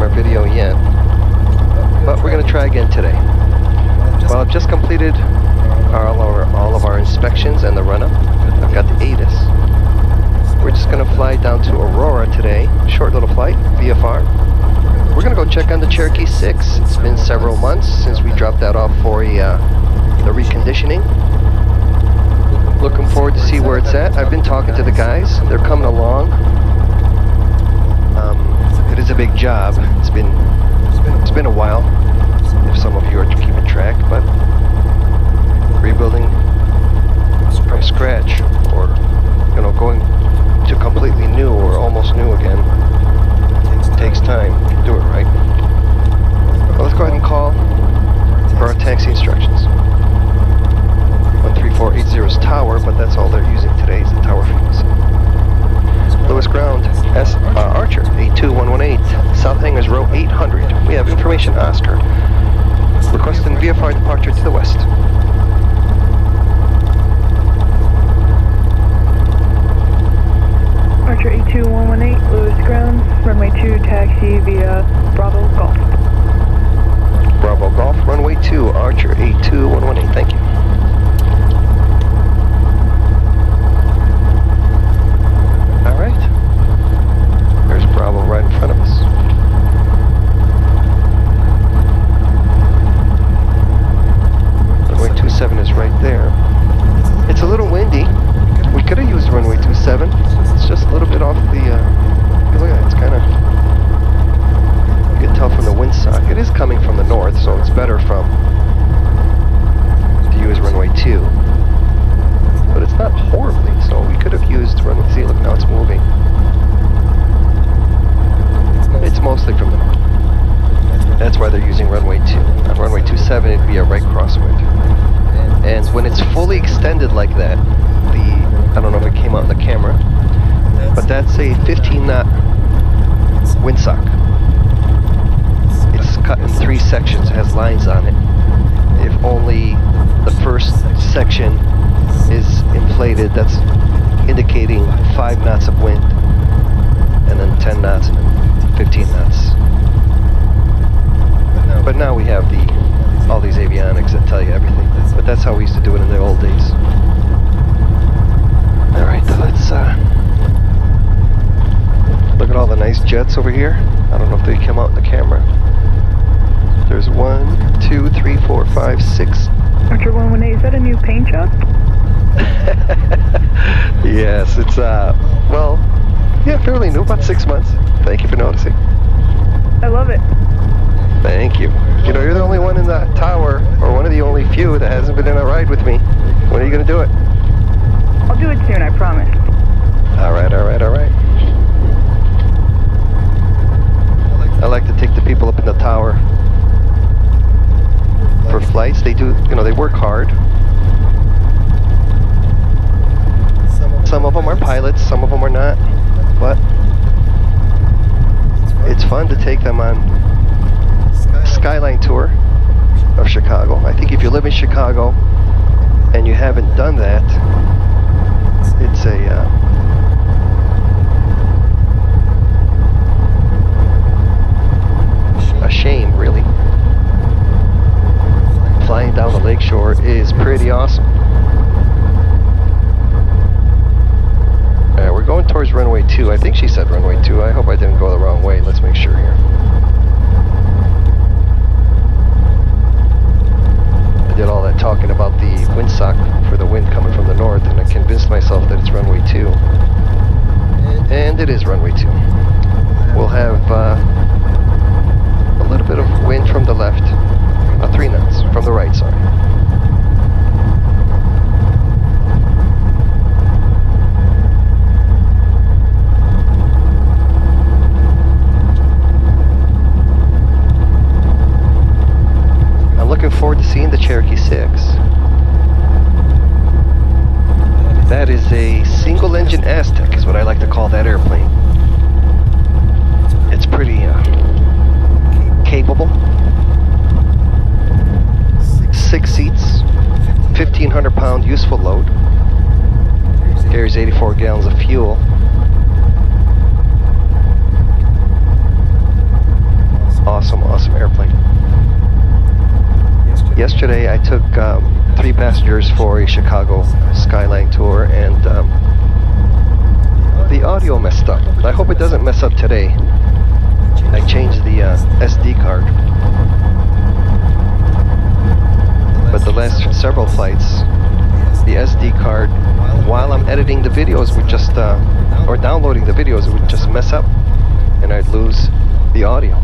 our video yet, but we're going to try again today. Well, I've just completed all of our inspections and the run-up. I've got the ATIS. We're just going to fly down to Aurora today. Short little flight, VFR. We're going to go check on the Cherokee 6. It's been several months since we dropped that off for the reconditioning. Looking forward to see where it's at. I've been talking to the guys. They're coming along. It is a big job. It's been a while, if some of you are keeping track, but rebuilding from scratch, or going to completely new or almost new again, takes time to do it right. Well, let's go ahead and call for our taxi instructions. 13480 is tower, but that's all they're using today is the tower frequency. Lowest ground, Archer, 82118, South Hangars row 800. We have information, Oscar. Requesting VFR departure to the west. Archer 82118, lowest ground, runway 2, taxi via Bravo Golf. Bravo Golf, runway 2, Archer 82118, thank you. Bravo right in front of us. Runway 27 is right there. It's a little windy. We could have used runway 27. It's just a little bit off the, look at that, it's kind of, you can tell from the windsock. It is coming from the north, so it's better to use runway 2. But it's not horribly, so we could have used runway, see, look, now it's moving. It's mostly from the north. That's why they're using runway 2. On runway 27, it'd be a right crosswind. And when it's fully extended like that, I don't know if it came out in the camera, but that's a 15-knot windsock. It's cut in 3 sections. It has lines on it. If only the first section is inflated, that's indicating 5 knots of wind, and then 10 knots, and then 15 knots. But now we have all these avionics that tell you everything. But that's how we used to do it in the old days. Alright, let's look at all the nice jets over here. I don't know if they come out in the camera. There's 1, 2, 3, 4, 5, 6. Archer 118, is that a new paint job? Yes, it's well, yeah, fairly new, about 6 months. Thank you for noticing. I love it. Thank you. You're the only one in the tower, or one of the only few that hasn't been in a ride with me. When are you going to do it? I'll do it soon, I promise. Alright. I like to take the people up in the tower for flights. They do, they work hard. Some of them are pilots, some of them are not. But it's fun to take them on a skyline tour of Chicago. I think if you live in Chicago and you haven't done that, it's a shame, really. Flying down the lakeshore is pretty awesome. We're going towards runway 2. I think she said runway 2. I hope I didn't go the wrong way. Let's make sure here. I did all that talking about the windsock for the wind coming from the north, and I convinced myself that it's runway 2. And it is runway 2. We'll have a little bit of wind from the left. 3 knots from the right, sorry. Looking forward to seeing the Cherokee 6. That is a single-engine Aztec, is what I like to call that airplane. It's pretty capable. 6 seats, 1,500-pound useful load. Carries 84 gallons of fuel. awesome airplane. Yesterday I took 3 passengers for a Chicago skyline tour, and the audio messed up. I hope it doesn't mess up today. I changed the SD card. But the last several flights, the SD card, while I'm editing the videos, would just, or downloading the videos, it would just mess up, and I'd lose the audio.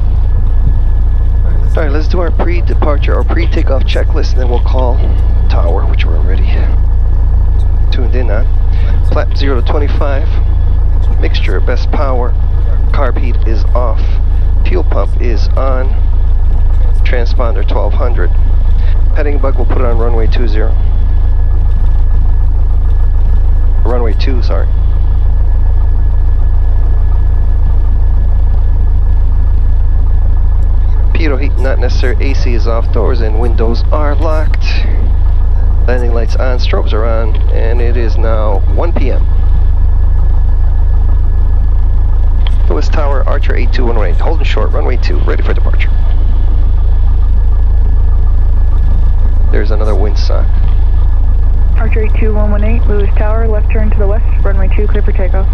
Alright, let's do our pre-departure or pre-takeoff checklist, and then we'll call tower, which we're already tuned in on. Flap 0 to 25, mixture, best power, carb heat is off, fuel pump is on, transponder 1200. Heading bug, we'll put it on runway 20. Runway 2, sorry. Pitot heat not necessary, AC is off, doors and windows are locked. Landing lights on, strobes are on, and it is now 1 p.m. Lewis Tower, Archer 8218, holding short, runway 2, ready for departure. There's another windsock. Archer 82118, Lewis Tower, left turn to the west, runway 2, clear for takeoff.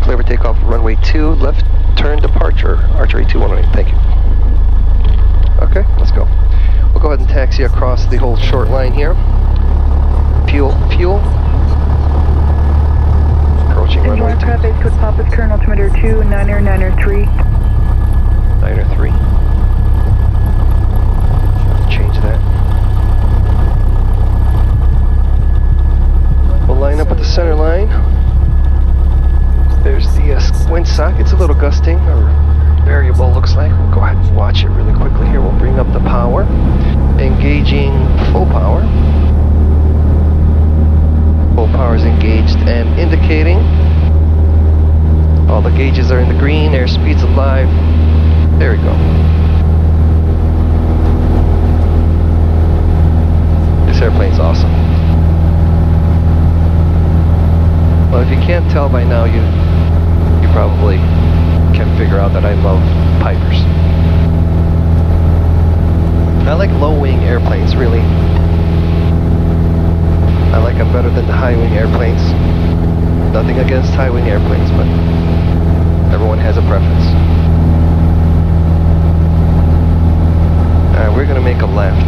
Clear for takeoff, runway 2, left turn departure, Archer 8218, thank you. Okay, let's go. We'll go ahead and taxi across the whole short line here. Fuel. Approaching runway 2. Aircraft base code Papa's current altimeter 2, 9er 3. 9er 3. Change that. We'll line up with the center line. There's the windsock. It's a little gusting, or variable looks like. We'll go ahead and watch it really quickly here. We'll bring up the power. Engaging full power. Full power is engaged and indicating. All the gauges are in the green. Airspeed's alive. There we go. This airplane's awesome. Well, if you can't tell by now, you probably can figure out that I love Pipers. I like low-wing airplanes, really. I like them better than the high-wing airplanes. Nothing against high-wing airplanes, but everyone has a preference. Alright, we're going to make a left.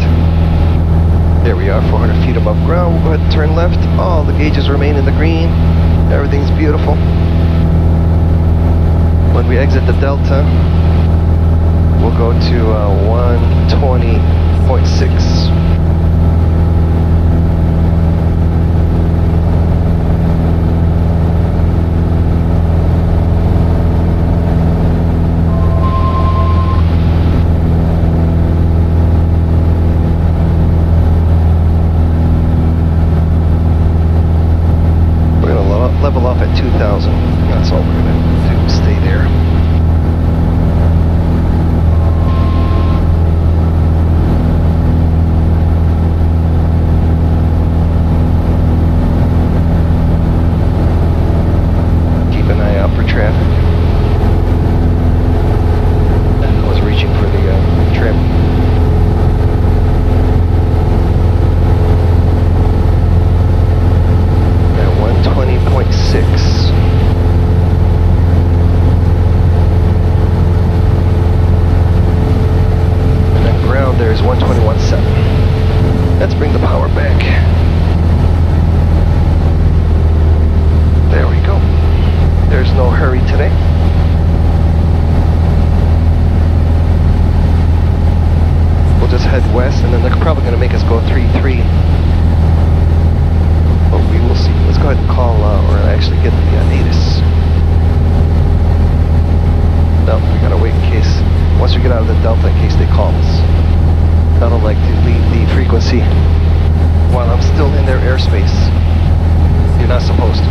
There we are, 400 feet above ground. We'll go ahead and turn left. All the gauges remain in the green. Everything's beautiful. When we exit the Delta, we'll go to 120.6. Level off at 2,000. That's all we're going to do. Stay there. Keep an eye out for traffic. I was reaching for the trim. At 120.6. And then ground there is 121.7. Let's bring the power back. There we go. There's no hurry today. We'll just head west, and then they're probably going to make us go 3-3. But we will see. Let's go ahead and call, or actually get the ATIS. No, we gotta wait in case, once we get out of the Delta, in case they call us. I don't like to leave the frequency while I'm still in their airspace. You're not supposed to.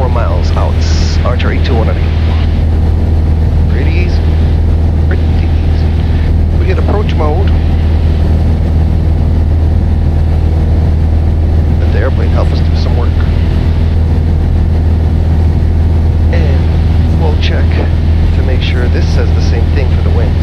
4 miles out. Archer 8218. Pretty easy. Pretty easy. We hit approach mode. Let the airplane help us do some work. And we'll check to make sure this says the same thing for the wind.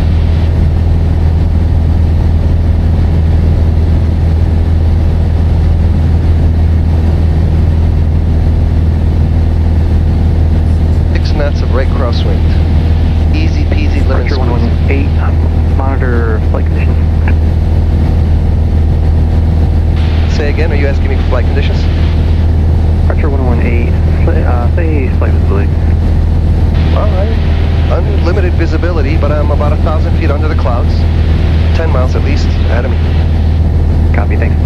Knots of right crosswind. Easy peasy lemon Archer squeezy. 118, monitor flight conditions. Say again, are you asking me for flight conditions? Archer 118, say flight visibility. Alright. Unlimited visibility, but I'm about 1,000 feet under the clouds. 10 miles at least ahead of me. Copy, thanks.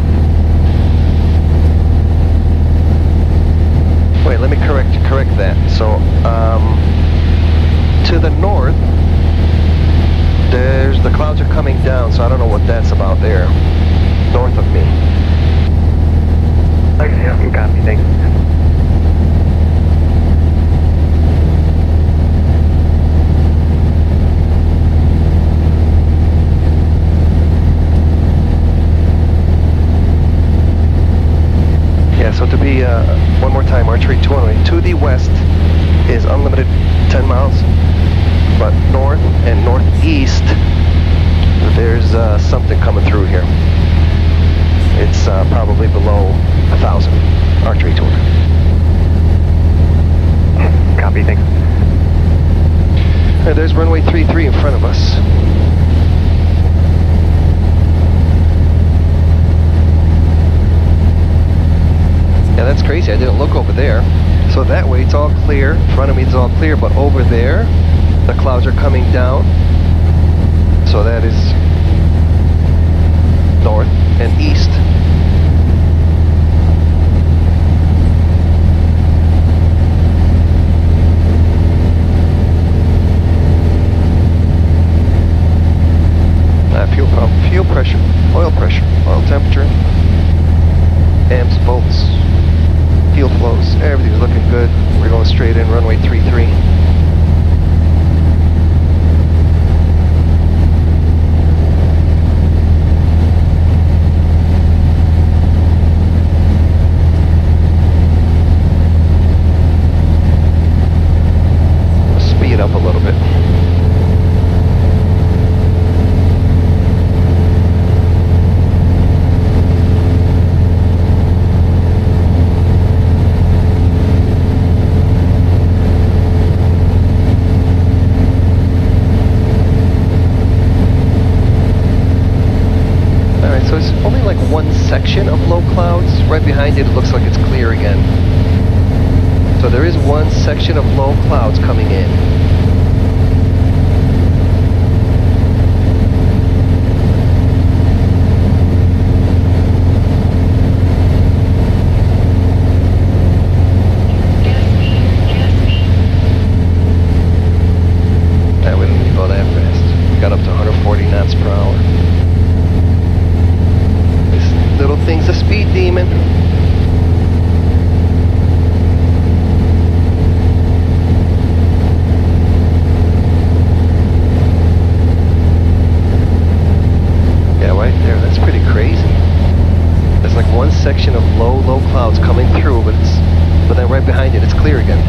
Wait, let me correct that. So, to the north, the clouds are coming down, so I don't know what that's about there. North of me. Okay, yeah. Copy, thanks. Yeah, so to be, one more time, Archery 208, to the west is unlimited 10 miles, but north and northeast, there's something coming through here. It's probably below 1,000, Archery 208. Copy, thanks. There's runway 33 in front of us. Yeah, that's crazy. I didn't look over there. So that way it's all clear. In front of me it's all clear, but over there the clouds are coming down. So that is north and east. Fuel pump, fuel pressure, oil temperature, amps, volts, fuel flows, everything's looking good. We're going straight in, runway 33. Speed up a little bit. Section of low clouds. Right behind it, it looks like it's clear again. So there is one section of low clouds coming in. We don't need to go that fast. Got up to 140 knots per hour. Little thing's a speed demon. Yeah, right there, that's pretty crazy. There's like one section of low clouds coming through, but then right behind it, it's clear again.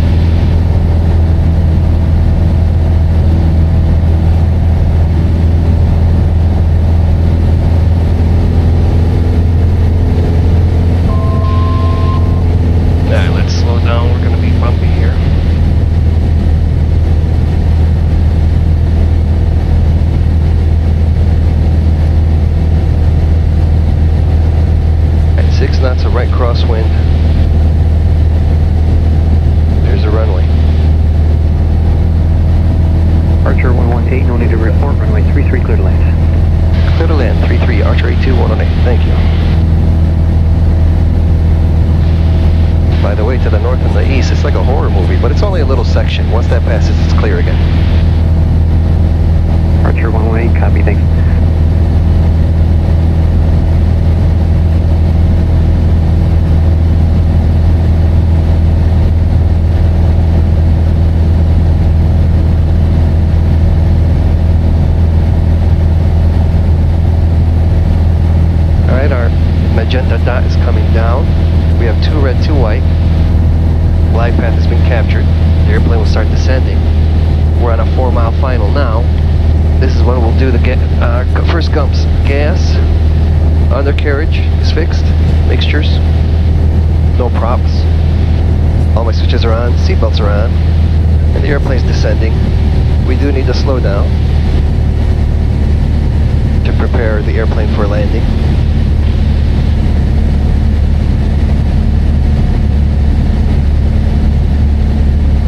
Knots of right crosswind. There's a runway. Archer 118, no need to report. Runway 33, clear to land. Clear to land, 33, Archer 82118. Thank you. By the way, to the north and the east, it's like a horror movie, but it's only a little section. Once that passes, it's clear again. Archer 118, copy, thanks. magenta dot is coming down. We have 2 red, 2 white. Glide path has been captured. The airplane will start descending. We're on a 4-mile final now. This is when we'll do the first gumps. Gas, undercarriage is fixed, mixtures, no props. All my switches are on, seatbelts are on, and the airplane's descending. We do need to slow down to prepare the airplane for landing.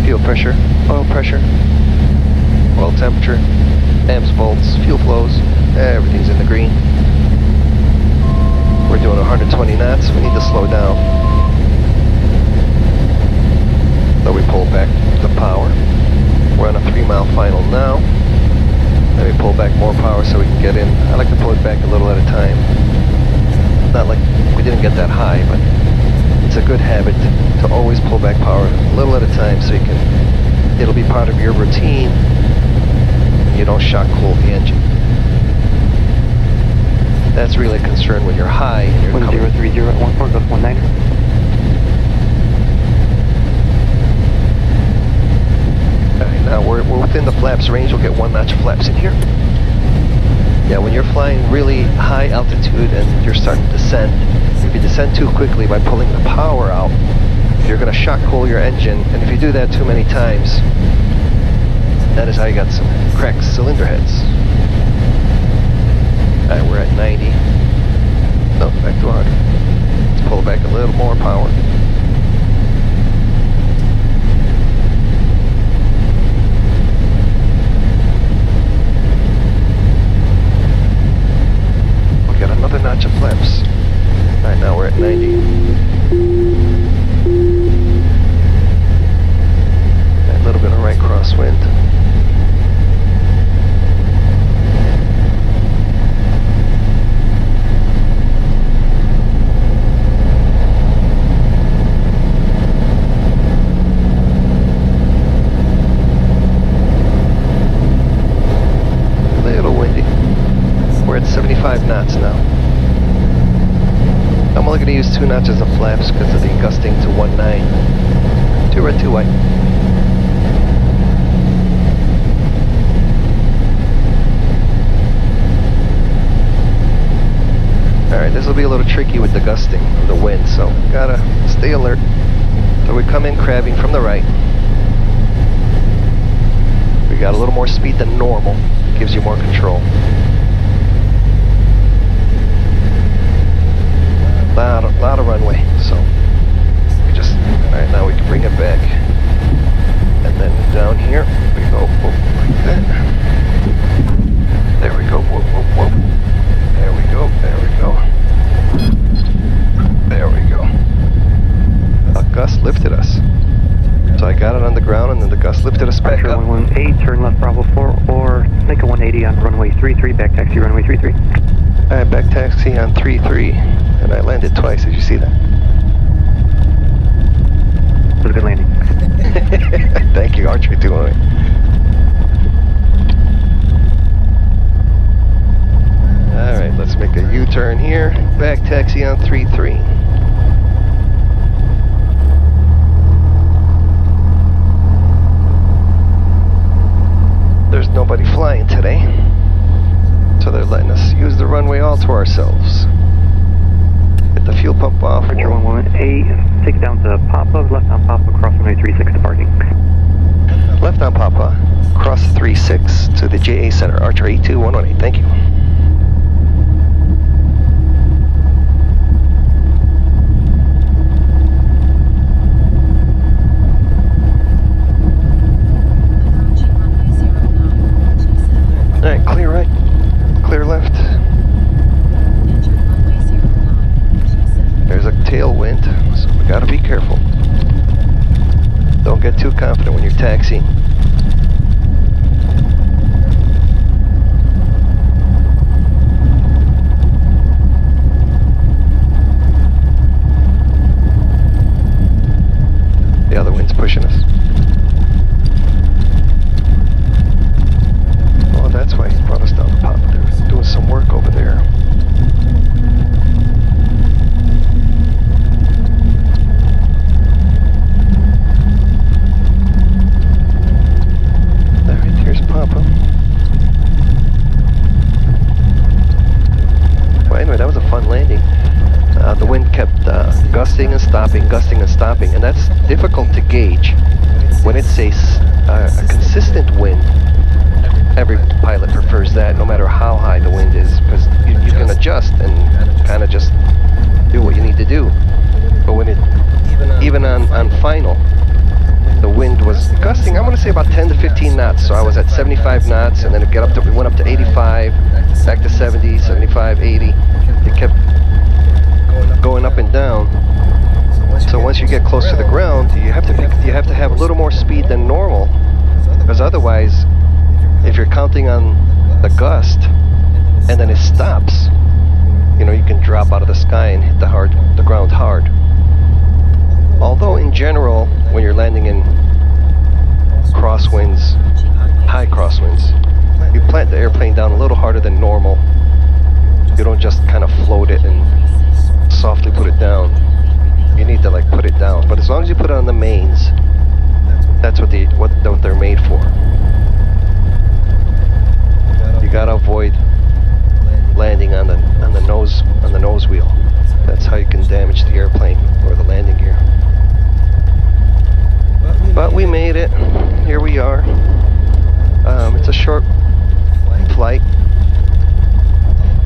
Fuel pressure, oil pressure, oil temperature, amps, volts, fuel flows, everything's in the green. We're doing 120 knots, we need to slow down. So we pull back the power. We're on a 3-mile final now. Then we pull back more power so we can get in. I like to pull it back a little at a time. Not like we didn't get that high, but it's a good habit to always pull back power a little at a time so you can, it'll be part of your routine and you don't shock cool the engine. That's really a concern when you're high and you're 1030 at 14, goes 19. Alright, now we're within the flaps range. We'll get 1 notch of flaps in here. Yeah, when you're flying really high altitude and you're starting to descend, if you descend too quickly by pulling the power out, you're going to shock cool your engine, and if you do that too many times, that is how you got some cracked cylinder heads. Alright, we're at 90. No, back to 100. Let's pull back a little more power. We'll get another notch of flaps. Alright, now we're at 90. A little bit of right crosswind. We're at 75 knots now. I'm only going to use 2 notches of flaps because of the gusting to 1.9. 2 red, 2 white. Alright, this will be a little tricky with the gusting of the wind, so gotta stay alert. So we come in crabbing from the right. We got a little more speed than normal. Gives you more control. Lot of runway, so we just, alright, now we can bring it back. And then down here, we go, whoop, like that. There we go, whoop, whoop, whoop. There we go, there we go. There we go. A gust lifted us. So I got it on the ground and then the gust lifted us back up. 118, turn left Bravo 4, or make a 180 on runway 33, back taxi runway 33. Alright, back taxi on 33, and I landed twice, did you see that? It was a good landing. Thank you, Archery 208. Alright, let's make a U-turn here, back taxi on 33. There's nobody flying today, so they're letting us use the runway all to ourselves. Get the fuel pump off. Roger 118, take it down to Papa, left on Papa, cross runway 36 departing. Left on Papa, cross 36 to the JA Center, Archer 82118, thank you. Alright, clear right, clear left. There's a tailwind, so we gotta be careful. Don't get too confident when you're taxiing. The other wind's pushing us. Oh, that's why he brought us down to Papa. They were doing some work over there. gusting and stopping, gusting and stopping, and that's difficult to gauge. When it's a consistent wind, every pilot prefers that, no matter how high the wind is, because you can adjust and kind of just do what you need to do. But when it, even on final, the wind was gusting, I'm going to say about 10 to 15 knots. So I was at 75 knots, and then we went up to 85, back to 70, 75, 80. It kept going up and down. So once you get close to the ground, you have to have a little more speed than normal, because otherwise, if you're counting on the gust and then it stops, you can drop out of the sky and hit the ground hard. Although in general, when you're landing in crosswinds, high crosswinds, you plant the airplane down a little harder than normal. You don't just kind of float it and softly put it down. You need to put it down. But as long as you put it on the mains, that's what they're made for. You gotta avoid landing on the nose wheel. That's how you can damage the airplane or the landing gear. But we made it. Here we are. It's a short flight.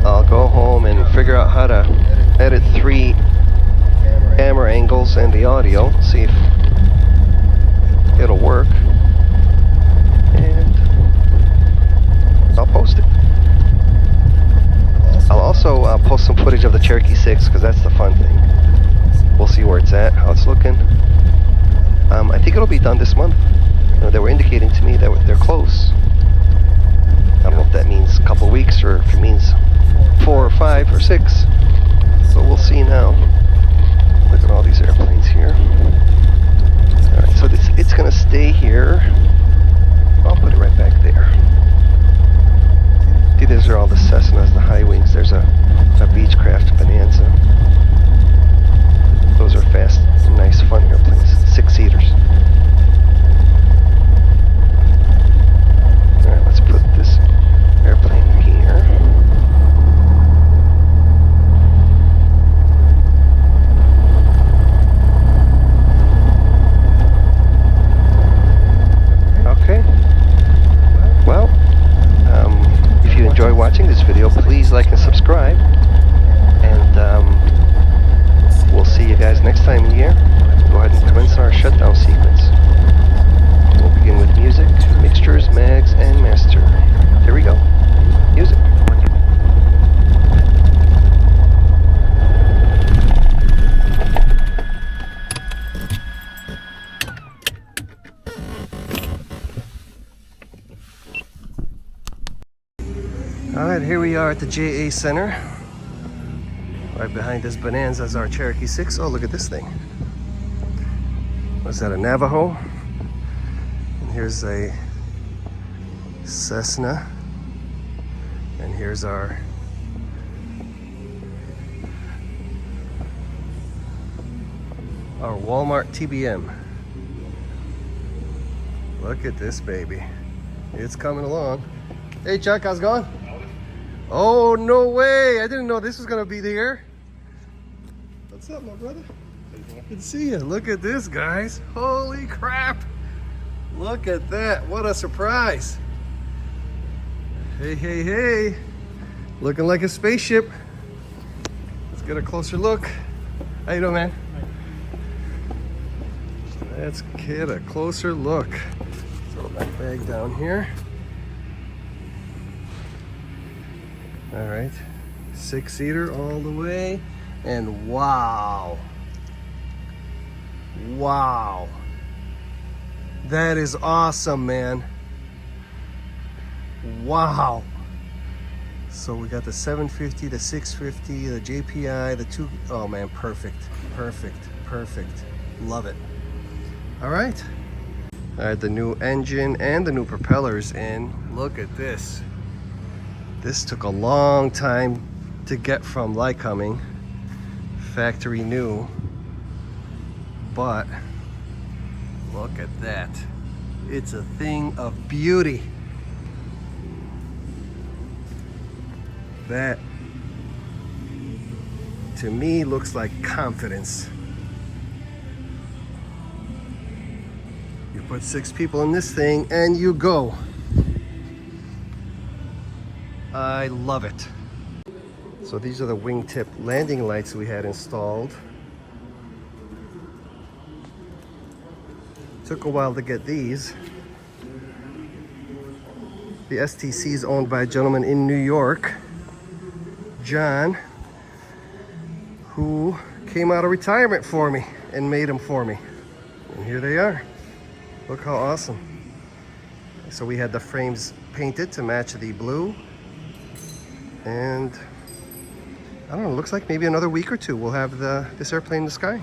I'll go home and figure out how to edit 3 camera angles and the audio, see if it'll work, and I'll post it. I'll also post some footage of the Cherokee 6, because that's the fun thing. We'll see where it's at, how it's looking. I think it'll be done this month. They were indicating to me that they're close. I don't know if that means a couple of weeks or if it means 4 or 5 or 6. So we'll see now. Look at all these airplanes here. Alright, so it's going to stay here. I'll put it right back there. See, these are all the Cessnas, the high wings. There's a Beechcraft Bonanza. Those are fast, nice, fun airplanes. 6-seaters. Alright, let's put this airplane here. Okay. Well, if you enjoy watching this video, please like and subscribe. And we'll see you guys next time in here. Go ahead and commence our shutdown sequence. We'll begin with music, mixtures, mags, and master. Here we go. Music. Alright, here we are at the JA Center. Right behind this Bonanza is our Cherokee 6. Oh, look at this thing. Was that a Navajo? And here's a Cessna. And here's our Walmart TBM. Look at this baby. It's coming along. Hey Chuck, how's it going? Oh, no way. I didn't know this was going to be there. What's up, my brother? Good to see you. Look at this, guys. Holy crap. Look at that. What a surprise. Hey, hey, hey. Looking like a spaceship. Let's get a closer look. How you doing, man? Let's get a closer look. Throw that bag down here. All right, 6-seater all the way, and wow, that is awesome, man. Wow. So we got the 750, the 650, the JPI, the 2. Oh man, perfect. Love it. All right, the new engine and the new propellers in. Look at this. This took a long time to get from Lycoming, factory new, but look at that. It's a thing of beauty. That, to me, looks like confidence. Put 6 people in this thing and you go. I love it. So these are the wingtip landing lights we had installed. Took a while to get these. The STC is owned by a gentleman in New York, John, who came out of retirement for me and made them for me. And here they are. Look how awesome. So we had the frames painted to match the blue. And I don't know, it looks like maybe another week or two we'll have this airplane in the sky.